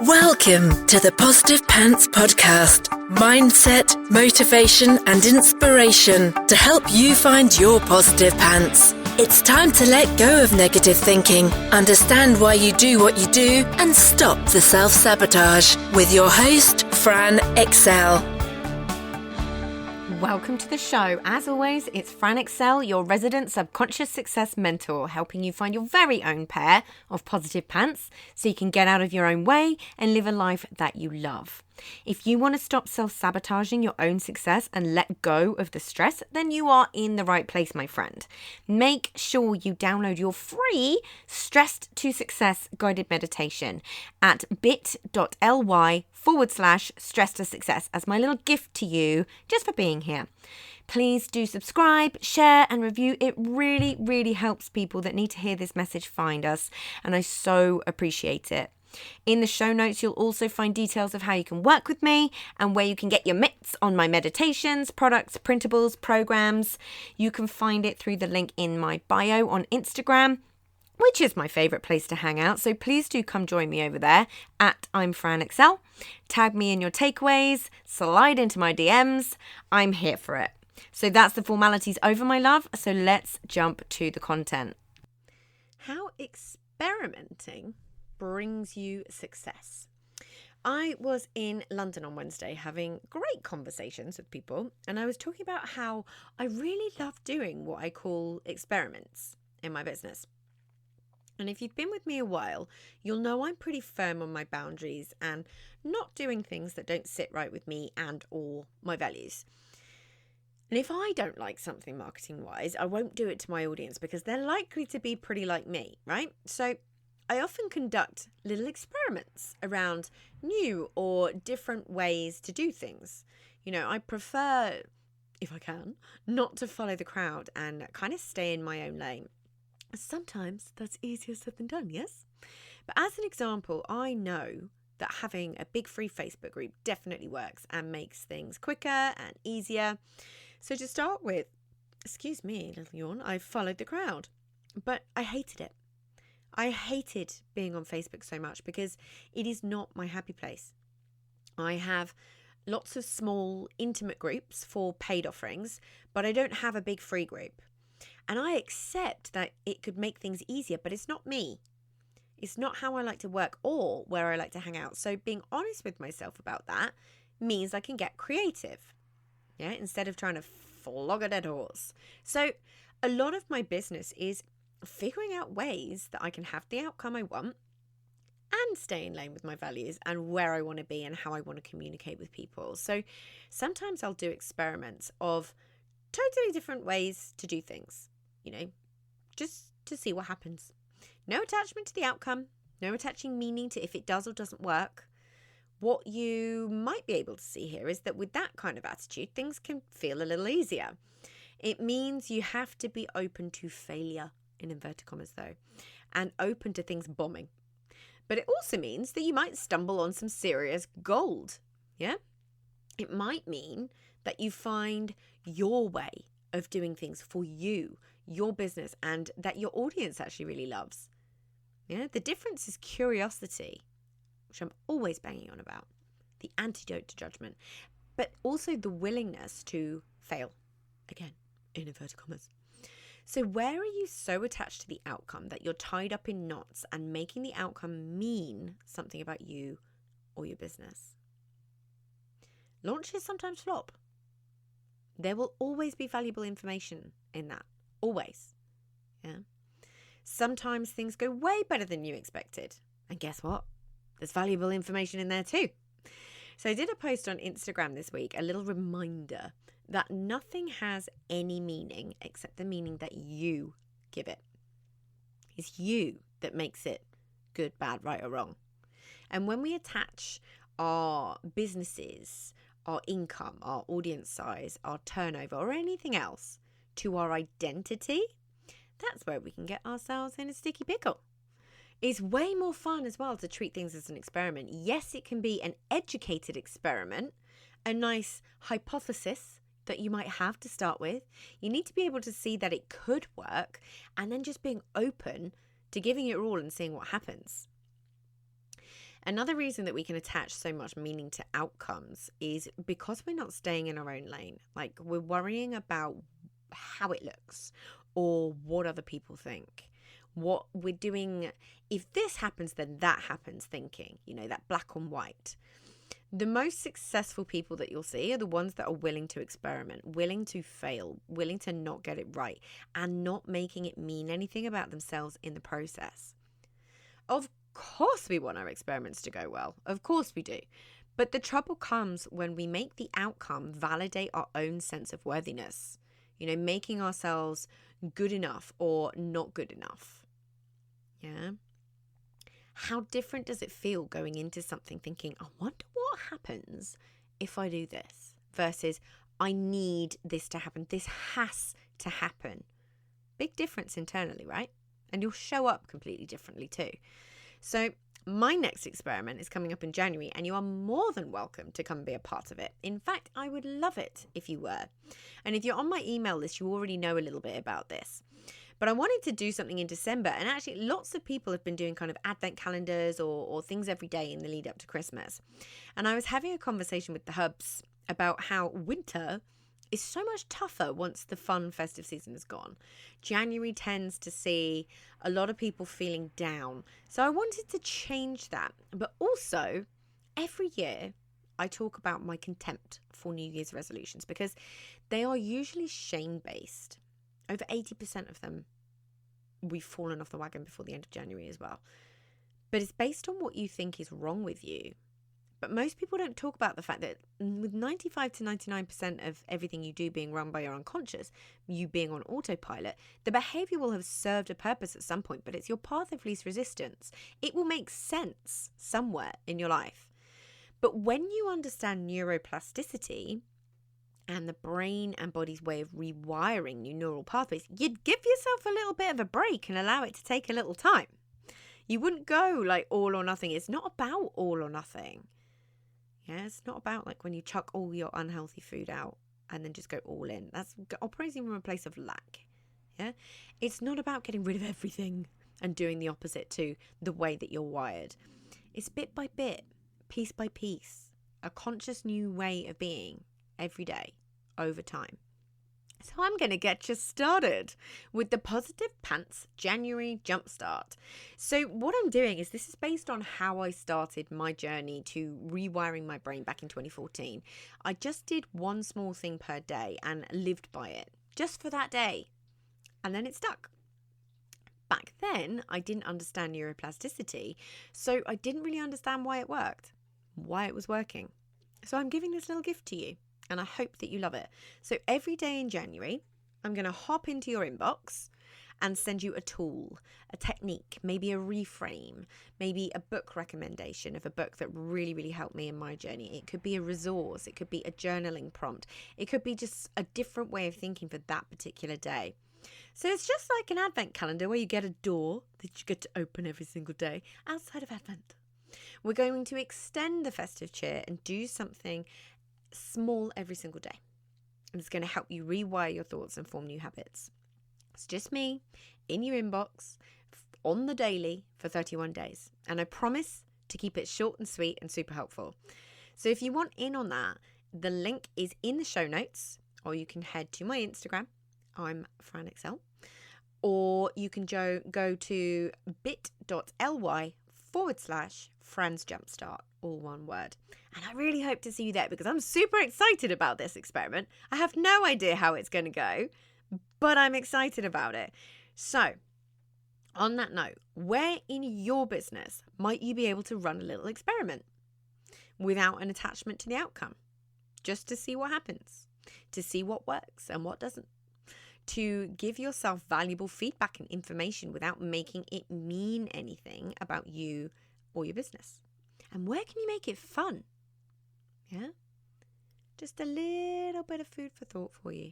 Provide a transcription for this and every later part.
Welcome to the Positive Pants Podcast. Mindset, motivation and inspiration to help you find your positive pants. It's time to let go of negative thinking, understand why you do what you do and stop the self-sabotage with your host, Fran Excel. Welcome to the show. As always, it's Fran Excel, your resident subconscious success mentor, helping you find your very own pair of positive pants so you can get out of your own way and live a life that you love. If you want to stop self-sabotaging your own success and let go of the stress, then you are in the right place, my friend. Make sure you download your free Stressed to Success guided meditation at bit.ly/stress to success as my little gift to you just for being here. Please do subscribe, share and review. It really, really helps people that need to hear this message find us, and I so appreciate it. In the show notes, you'll also find details of how you can work with me and where you can get your mitts on my meditations, products, printables, programs. You can find it through the link in my bio on Instagram, which is my favorite place to hang out. So please do come join me over there at I'm Fran Excel. Tag me in your takeaways, slide into my DMs. I'm here for it. So that's the formalities over, my love. So let's jump to the content. How experimenting brings you success. I was in London on Wednesday having great conversations with people, and I was talking about how I really love doing what I call experiments in my business. And if you've been with me a while, you'll know I'm pretty firm on my boundaries and not doing things that don't sit right with me and or my values. And if I don't like something marketing wise, I won't do it to my audience because they're likely to be pretty like me, right? So I often conduct little experiments around new or different ways to do things. You know, I prefer, if I can, not to follow the crowd and kind of stay in my own lane. Sometimes that's easier said than done, yes? But as an example, I know that having a big free Facebook group definitely works and makes things quicker and easier. So to start with, excuse me, little yawn, I followed the crowd, but I hated it. I hated being on Facebook so much because it is not my happy place. I have lots of small, intimate groups for paid offerings, but I don't have a big free group. And I accept that it could make things easier, but it's not me. It's not how I like to work or where I like to hang out. So being honest with myself about that means I can get creative, yeah, instead of trying to flog a dead horse. So a lot of my business is figuring out ways that I can have the outcome I want and stay in lane with my values and where I want to be and how I want to communicate with people. So sometimes I'll do experiments of totally different ways to do things, you know, just to see what happens. No attachment to the outcome, no attaching meaning to if it does or doesn't work. What you might be able to see here is that with that kind of attitude, things can feel a little easier. It means you have to be open to failure, in inverted commas though, and open to things bombing. But it also means that you might stumble on some serious gold, yeah? It might mean that you find your way of doing things for you, your business, and that your audience actually really loves. Yeah, the difference is curiosity, which I'm always banging on about, the antidote to judgment, but also the willingness to fail, again, in inverted commas. So where are you so attached to the outcome that you're tied up in knots and making the outcome mean something about you or your business? Launches sometimes flop. There will always be valuable information in that. Always. Yeah. Sometimes things go way better than you expected. And guess what? There's valuable information in there too. So I did a post on Instagram this week, a little reminder that nothing has any meaning except the meaning that you give it. It's you that makes it good, bad, right or wrong. And when we attach our businesses, our income, our audience size, our turnover or anything else to our identity, that's where we can get ourselves in a sticky pickle. It's way more fun as well to treat things as an experiment. Yes, it can be an educated experiment, a nice hypothesis that you might have to start with. You need to be able to see that it could work and then just being open to giving it all and seeing what happens. Another reason that we can attach so much meaning to outcomes is because we're not staying in our own lane. Like, we're worrying about how it looks or what other people think. What we're doing, if this happens, then that happens thinking, that black and white. The most successful people that you'll see are the ones that are willing to experiment, willing to fail, willing to not get it right, and not making it mean anything about themselves in the process. Of course we want our experiments to go well. Of course we do. But the trouble comes when we make the outcome validate our own sense of worthiness, making ourselves good enough or not good enough. Yeah. How different does it feel going into something thinking, I wonder what happens if I do this, versus I need this to happen. This has to happen. Big difference internally, right? And you'll show up completely differently too. So my next experiment is coming up in January, and you are more than welcome to come and be a part of it. In fact, I would love it if you were. And if you're on my email list, you already know a little bit about this. But I wanted to do something in December, and actually lots of people have been doing kind of advent calendars or things every day in the lead up to Christmas. And I was having a conversation with the hubs about how winter is so much tougher once the fun festive season is gone. January tends to see a lot of people feeling down. So I wanted to change that. But also, every year I talk about my contempt for New Year's resolutions because they are usually shame-based. Over 80% of them, we've fallen off the wagon before the end of January as well. But it's based on what you think is wrong with you. But most people don't talk about the fact that with 95 to 99% of everything you do being run by your unconscious, you being on autopilot, the behavior will have served a purpose at some point, but it's your path of least resistance. It will make sense somewhere in your life. But when you understand neuroplasticity and the brain and body's way of rewiring new neural pathways, you'd give yourself a little bit of a break and allow it to take a little time. You wouldn't go like all or nothing. It's not about all or nothing. Yeah, it's not about like when you chuck all your unhealthy food out and then just go all in. That's operating from a place of lack. Yeah, it's not about getting rid of everything and doing the opposite to the way that you're wired. It's bit by bit, piece by piece, a conscious new way of being every day over time. So I'm going to get you started with the Positive Pants January Jumpstart. So what I'm doing is this is based on how I started my journey to rewiring my brain back in 2014. I just did one small thing per day and lived by it just for that day. And then it stuck. Back then, I didn't understand neuroplasticity, so I didn't really understand why it worked, why it was working. So I'm giving this little gift to you. And I hope that you love it. So every day in January, I'm going to hop into your inbox and send you a tool, a technique, maybe a reframe, maybe a book recommendation of a book that really, really helped me in my journey. It could be a resource. It could be a journaling prompt. It could be just a different way of thinking for that particular day. So it's just like an advent calendar where you get a door that you get to open every single day outside of Advent. We're going to extend the festive cheer and do something small every single day. And it's going to help you rewire your thoughts and form new habits. It's just me in your inbox on the daily for 31 days. And I promise to keep it short and sweet and super helpful. So if you want in on that, the link is in the show notes, or you can head to my Instagram. I'm FranXL. Or you can go to bit.ly/Fran's Jumpstart, all one word. And I really hope to see you there because I'm super excited about this experiment. I have no idea how it's going to go, but I'm excited about it. So, on that note, where in your business might you be able to run a little experiment without an attachment to the outcome? Just to see what happens, to see what works and what doesn't, to give yourself valuable feedback and information without making it mean anything about you or your business. And where can you make it fun? Yeah? Just a little bit of food for thought for you.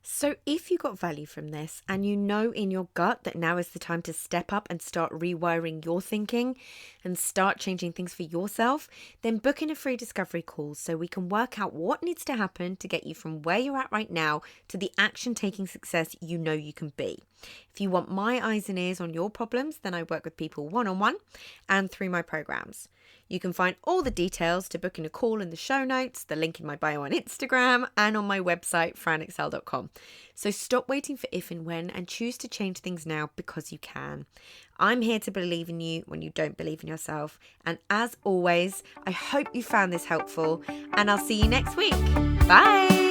So if you got value from this and you know in your gut that now is the time to step up and start rewiring your thinking and start changing things for yourself, then book in a free discovery call so we can work out what needs to happen to get you from where you're at right now to the action-taking success you know you can be. If you want my eyes and ears on your problems, then I work with people one-on-one and through my programs. You can find all the details to booking a call in the show notes, the link in my bio on Instagram, and on my website, franexcel.com. So stop waiting for if and when and choose to change things now because you can. I'm here to believe in you when you don't believe in yourself. And as always, I hope you found this helpful, and I'll see you next week. Bye.